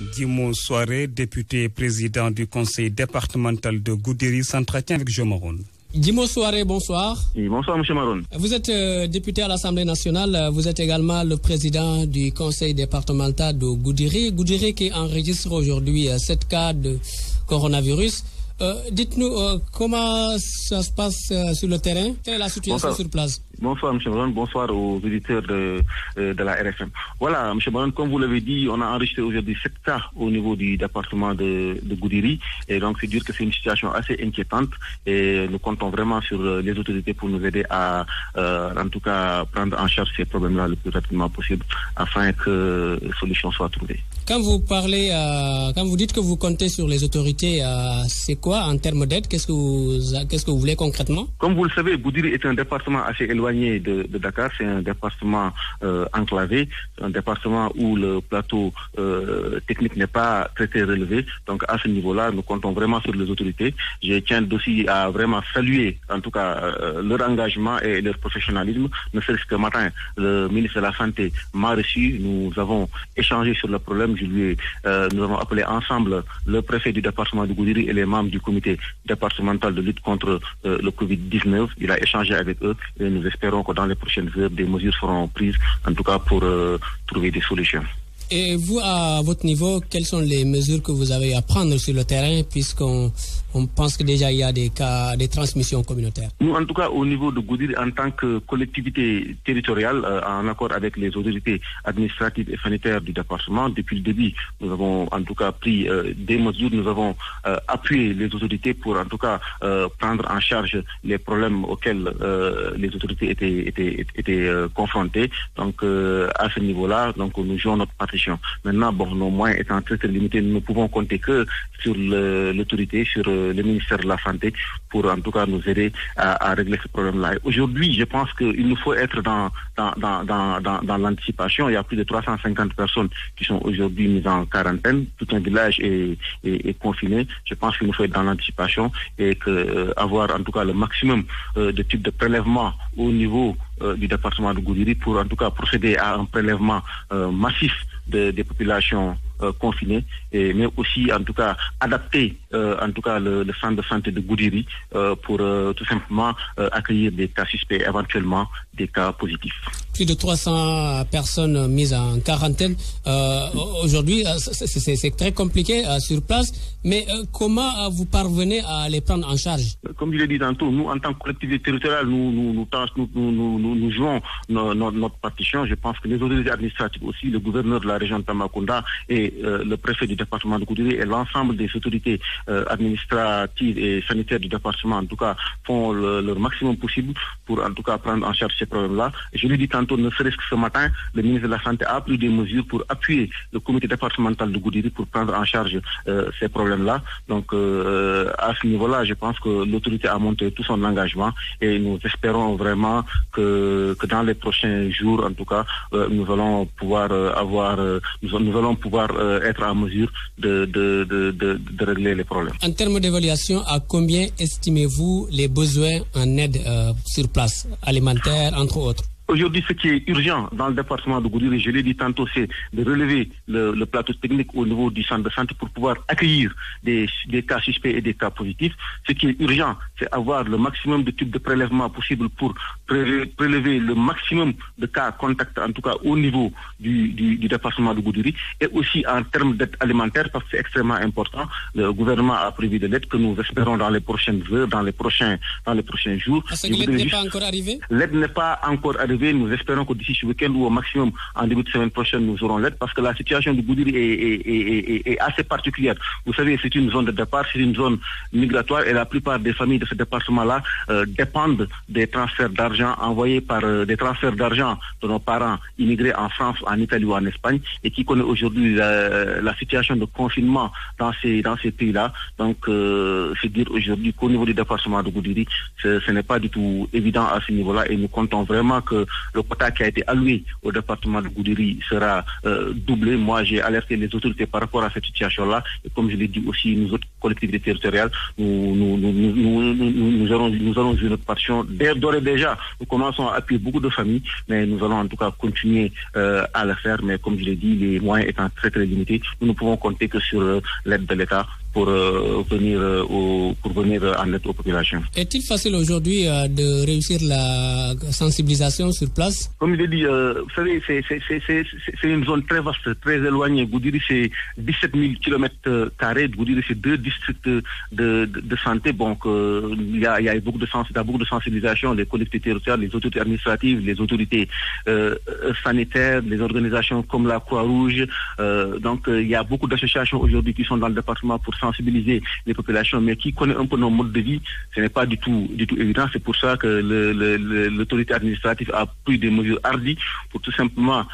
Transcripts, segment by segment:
Dimo Soare, député président du conseil départemental de Goudiri, s'entretient avec Jo Maron. Dimo Soare, bonsoir. Oui, bonsoir, M. Maron. Vous êtes député à l'Assemblée nationale. Vous êtes également le président du conseil départemental de Goudiri. Goudiri qui enregistre aujourd'hui 7 cas de coronavirus. Dites-nous comment ça se passe sur le terrain. Quelle est la situation sur place? Bonsoir, M. Maron. Bonsoir aux auditeurs de la RFM. Voilà, M. Maron, comme vous l'avez dit, on a enregistré aujourd'hui 7 cas au niveau du département de Goudiri. Et donc, c'est dire que c'est une situation assez inquiétante. Et nous comptons vraiment sur les autorités pour nous aider à, en tout cas, prendre en charge ces problèmes-là le plus rapidement possible afin que solution soit trouvée. Quand vous parlez, quand vous dites que vous comptez sur les autorités, c'est quoi en termes d'aide? Qu'est-ce que vous voulez concrètement? Comme vous le savez, Goudiri est un département assez éloigné de Dakar. C'est un département enclavé, un département où le plateau technique n'est pas très relevé. Donc à ce niveau-là, nous comptons vraiment sur les autorités. Je tiens aussi à vraiment saluer, en tout cas, leur engagement et leur professionnalisme. Ne serait-ce que matin, le ministre de la Santé m'a reçu. Nous avons échangé sur le problème. Nous avons appelé ensemble le préfet du département de Goudiri et les membres du comité départemental de lutte contre le Covid-19. Il a échangé avec eux et nous espérons que dans les prochaines heures, des mesures seront prises, en tout cas pour trouver des solutions. Et vous, à votre niveau, quelles sont les mesures que vous avez à prendre sur le terrain, puisqu'on pense que déjà il y a des cas de transmission communautaire? Nous, en tout cas, au niveau de Goudiri, en tant que collectivité territoriale, en accord avec les autorités administratives et sanitaires du département, depuis le début, nous avons en tout cas pris des mesures. Nous avons appuyé les autorités pour en tout cas prendre en charge les problèmes auxquels les autorités étaient confrontées. Donc, à ce niveau-là, donc nous jouons notre partition. Maintenant, bon, nos moyens étant très limités, nous ne pouvons compter que sur l'autorité, sur le ministère de la Santé, pour en tout cas nous aider à régler ce problème-là. Aujourd'hui, je pense qu'il nous faut être dans l'anticipation. Il y a plus de 350 personnes qui sont aujourd'hui mises en quarantaine. Tout un village est confiné. Je pense qu'il nous faut être dans l'anticipation et que avoir en tout cas le maximum de types de prélèvements au niveau du département de Goudiri pour en tout cas procéder à un prélèvement massif des populations confinées, mais aussi en tout cas adapter en tout cas le centre de santé de Goudiri pour tout simplement accueillir des cas suspects, éventuellement des cas positifs. Plus de 300 personnes mises en quarantaine. Aujourd'hui, c'est très compliqué sur place, mais comment vous parvenez à les prendre en charge? Comme je l'ai dit tantôt, nous en tant que collectivité territoriale, nous jouons notre partition. Je pense que les autorités administratives aussi, le gouverneur de la région de Tambacounda et le préfet du département de Goudiri et l'ensemble des autorités administratives et sanitaires du département, en tout cas, font leur maximum possible pour en tout cas prendre en charge ces problèmes-là. Je l'ai dit tantôt, ne serait-ce que ce matin, le ministre de la Santé a pris des mesures pour appuyer le comité départemental de Goudiri pour prendre en charge ces problèmes-là. Donc, à ce niveau-là, je pense que l'autorité a monté tout son engagement et nous espérons vraiment que dans les prochains jours, en tout cas, nous allons pouvoir être en mesure de régler les problèmes. En termes d'évaluation, à combien estimez-vous les besoins en aide sur place, alimentaire, entre autres? Aujourd'hui, ce qui est urgent dans le département de Goudiri, je l'ai dit tantôt, c'est de relever le plateau technique au niveau du centre de santé pour pouvoir accueillir des cas suspects et des cas positifs. Ce qui est urgent, c'est avoir le maximum de types de prélèvements possibles pour prélever le maximum de cas contacts, en tout cas au niveau du département de Goudiri, et aussi en termes d'aide alimentaire, parce que c'est extrêmement important. Le gouvernement a prévu de l'aide que nous espérons dans les prochaines heures, dans les prochains jours. Parce que l'aide n'est pas encore arrivée? L'aide n'est pas encore arrivée. Nous espérons que d'ici ce week-end ou au maximum en début de semaine prochaine, nous aurons l'aide parce que la situation de Goudiri est assez particulière. Vous savez, c'est une zone de départ, c'est une zone migratoire et la plupart des familles de ce département-là dépendent des transferts d'argent envoyés par des transferts d'argent de nos parents immigrés en France, en Italie ou en Espagne et qui connaissent aujourd'hui la situation de confinement dans ces pays-là. Donc, c'est dire aujourd'hui qu'au niveau du département de Goudiri, ce n'est pas du tout évident à ce niveau-là et nous comptons vraiment que le quota qui a été alloué au département de Goudiri sera doublé. Moi, j'ai alerté les autorités par rapport à cette situation-là. Et comme je l'ai dit aussi, nous autres collectivités territoriales, nous allons jouer notre partition. D'ores et déjà, nous commençons à appuyer beaucoup de familles, mais nous allons en tout cas continuer à le faire. Mais comme je l'ai dit, les moyens étant très très limités, nous ne pouvons compter que sur l'aide de l'État pour venir en aide aux populations. Est-il facile aujourd'hui de réussir la sensibilisation sur place? Comme je l'ai dit, vous savez, c'est une zone très vaste, très éloignée. Goudiri, c'est 17 000 km². Goudiri, c'est 2 districts de santé. Donc, il y a beaucoup de sensibilisation, les collectivités territoriales, les autorités administratives, les autorités sanitaires, les organisations comme la Croix-Rouge. Donc, il y a beaucoup d'associations aujourd'hui qui sont dans le département pour sensibiliser les populations, mais qui connaissent un peu nos modes de vie, ce n'est pas du tout évident. C'est pour ça que l'autorité administrative a pris des mesures hardies pour tout simplement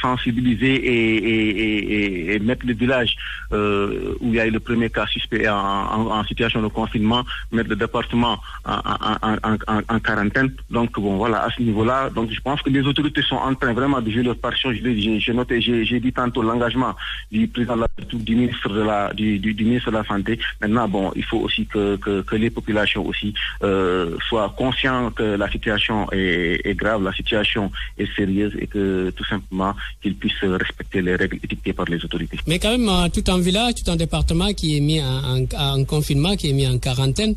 sensibiliser et mettre le village où il y a eu le premier cas suspect en situation de confinement, mettre le département en quarantaine. Donc bon, voilà, à ce niveau-là, donc je pense que les autorités sont en train vraiment de jouer leur partition. J'ai dit tantôt l'engagement du président de la République, du ministre du ministre de la Santé. Maintenant, bon, il faut aussi que les populations aussi soient conscients que la situation est grave, la situation est sérieuse et que tout simplement qu'ils puissent respecter les règles édictées par les autorités. Mais quand même, tout un village, tout un département qui est mis en confinement, qui est mis en quarantaine,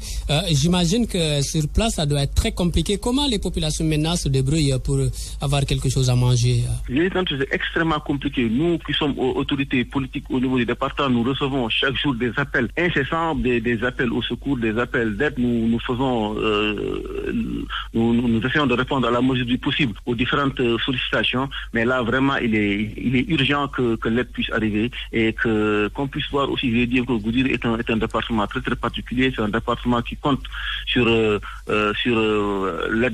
j'imagine que sur place, ça doit être très compliqué. Comment les populations maintenant se débrouillent pour avoir quelque chose à manger? C'est extrêmement compliqué. Nous qui sommes autorités politiques au niveau du département, nous recevons chaque jour des appels incessants, des appels au secours, des appels d'aide. Nous essayons de répondre à la mesure du possible aux différentes sollicitations. Mais là, vraiment, il est urgent que l'aide puisse arriver et qu'on puisse voir aussi, je vais dire que Goudiri est un département très très particulier. C'est un département qui compte sur l'aide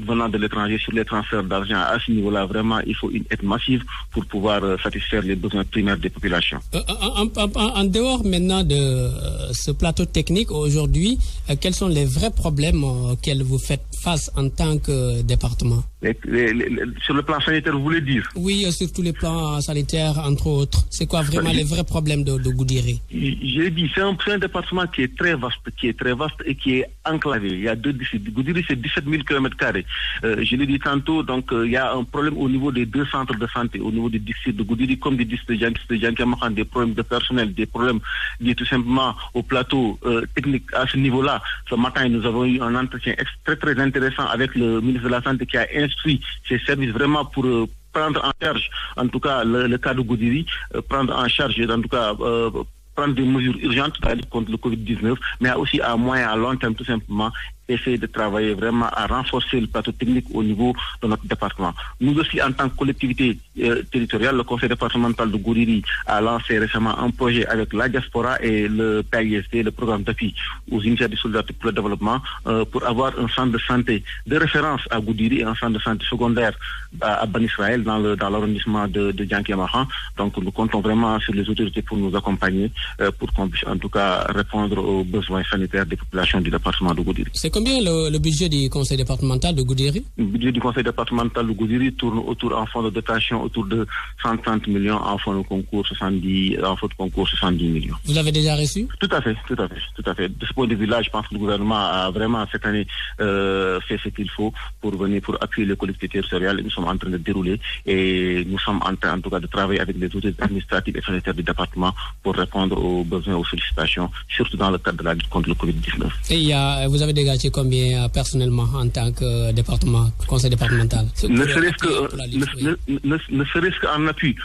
venant de l'étranger, sur les transferts d'argent. À ce niveau-là, vraiment, il faut une aide massive pour pouvoir satisfaire les besoins primaires des populations. En dehors maintenant de ce plateau technique aujourd'hui, quels sont les vrais problèmes auxquels vous faites face en tant que département? Sur le plan sanitaire, vous voulez dire? Oui, sur tous les plans sanitaires, entre autres. C'est quoi vraiment les vrais problèmes de Goudiri? J'ai dit, c'est un département qui est très vaste et qui est enclavé. Il y a 2 districts. Goudiri, c'est 17 000 km². Je l'ai dit tantôt, donc il y a un problème au niveau des 2 centres de santé, au niveau des districts de Goudiri comme des districts de Djankiamakan, des problèmes de personnel, des problèmes liés tout simplement au plateau technique. À ce niveau-là, ce matin, nous avons eu un entretien très très intéressant avec le ministre de la Santé qui a instruit ses services vraiment pour prendre en charge, en tout cas, le cas de Goudiri, prendre en charge, en tout cas, prendre des mesures urgentes contre le Covid-19, mais aussi à moyen et à long terme, tout simplement, essayer de travailler vraiment à renforcer le plateau technique au niveau de notre département. Nous aussi, en tant que collectivité territoriale, le conseil départemental de Goudiri a lancé récemment un projet avec la diaspora et le PAISD, le programme d'appui aux initiatives de solidarité pour le développement, pour avoir un centre de santé de référence à Goudiri et un centre de santé secondaire à Ban Israël dans l'arrondissement de Djankiamakan. Donc nous comptons vraiment sur les autorités pour nous accompagner, pour qu'on puisse en tout cas répondre aux besoins sanitaires des populations du département de Goudiri. C'est combien le budget du conseil départemental de Goudiri? Le budget du conseil départemental de Goudiri tourne autour en fonds de dotation autour de 130 millions, en fonds de concours 70 millions. Vous l'avez déjà reçu? Tout à fait. De ce point de vue-là, je pense que le gouvernement a vraiment cette année fait ce qu'il faut pour appuyer les collectivités territoriales. Nous sommes en train de dérouler et nous sommes en train en tout cas de travailler avec les autorités administratives et sanitaires du département pour répondre aux besoins, aux sollicitations, surtout dans le cadre de la lutte contre le Covid-19. Et vous avez dégagé combien personnellement en tant que conseil départemental? Ne serait-ce qu'en appui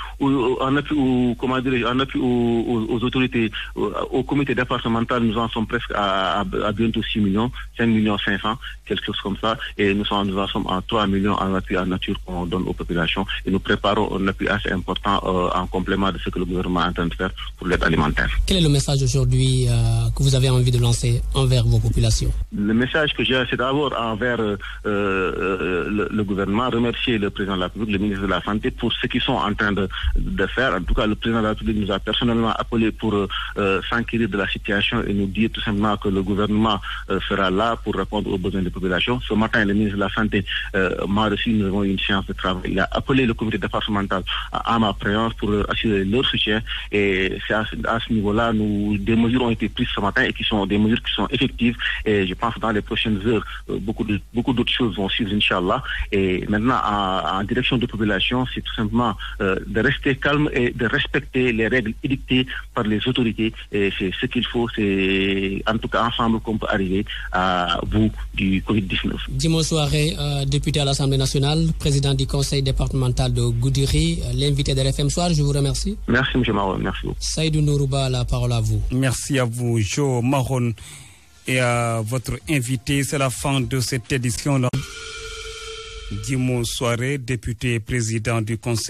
aux autorités, au comité départemental, nous en sommes presque à bientôt 6 millions, 5 millions 500, quelque chose comme ça, et nous en sommes à 3 millions en appui en nature qu'on donne aux populations, et nous préparons un appui assez important en complément de ce que le gouvernement est en train de faire pour l'aide alimentaire. Quel est le message aujourd'hui que vous avez envie de lancer envers vos populations? Le message message que j'ai, c'est d'abord envers le gouvernement, remercier le président de la République, le ministre de la Santé pour ce qu'ils sont en train de faire. En tout cas, le président de la République nous a personnellement appelé pour s'enquérir de la situation et nous dire tout simplement que le gouvernement sera là pour répondre aux besoins des populations. Ce matin, le ministre de la Santé m'a reçu, nous avons eu une séance de travail. Il a appelé le comité départemental à ma présence pour assurer leur soutien. Et c'est à ce niveau-là, des mesures ont été prises ce matin et qui sont des mesures qui sont effectives. Et je pense que dans les prochaines heures, beaucoup d'autres choses vont suivre, Inch'Allah. Et maintenant, en direction de population, c'est tout simplement de rester calme et de respecter les règles édictées par les autorités. Et c'est ce qu'il faut, c'est en tout cas ensemble qu'on peut arriver à bout du Covid-19. Dimanche soirée, député à l'Assemblée nationale, président du conseil départemental de Goudiri, l'invité de RFM Soir, je vous remercie. Merci, M. Maron, merci beaucoup. Saïdou Nourouba, la parole à vous. Merci à vous, Joe Maron, et à votre invité. C'est la fin de cette édition-là. Dimanche soirée, député président du conseil